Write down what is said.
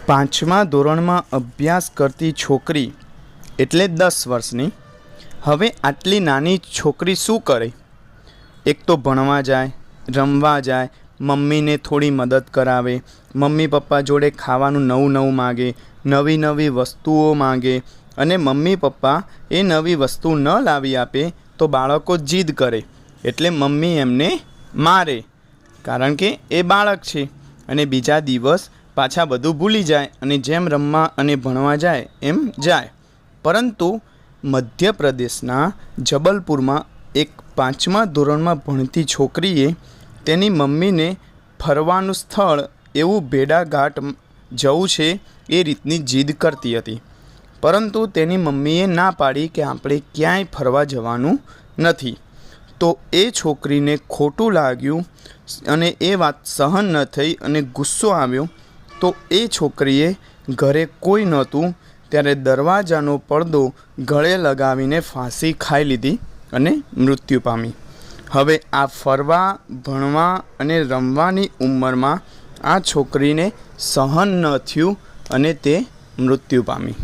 પાંચમા ધોરણમાં અભ્યાસ કરતી છોકરી એટલે 10 વર્ષની. હવે આટલી નાની છોકરી શું કરે? એક તો ભણવા જાય, રમવા જાય, મમ્મીને થોડી મદદ કરાવે, મમ્મી પપ્પા જોડે ખાવાનું નવું નવું માગે, નવી નવી વસ્તુઓ માગે, અને મમ્મી પપ્પા એ નવી વસ્તુ ન લાવી આપે તો બાળકો જીદ કરે એટલે મમ્મી એમને મારે, કારણ કે એ બાળક છે. અને બીજા દિવસ પાછા બધું ભૂલી જાય અને જેમ રમવા અને ભણવા જાય એમ જાય. પરંતુ મધ્યપ્રદેશના જબલપુરમાં એક 5મા ધોરણમાં ભણતી છોકરીએ તેની મમ્મીને ફરવાનું સ્થળ એવું ભેડાઘાટ જવું છે એ રીતની જીદ કરતી હતી. પરંતુ તેની મમ્મીએ ના પાડી કે આપણે ક્યાંય ફરવા જવાનું નથી. તો એ છોકરીને ખોટું લાગ્યું અને એ વાત સહન ન થઈ અને ગુસ્સો આવ્યો. તો એ છોકરીએ ઘરે કોઈ નહોતું ત્યારે દરવાજાનો પડદો ગળે લગાવીને ફાંસી ખાઈ લીધી અને મૃત્યુ પામી. હવે આ ફરવા, ભણવા અને રમવાની ઉંમરમાં આ છોકરીને સહન ન થયું અને તે મૃત્યુ પામી.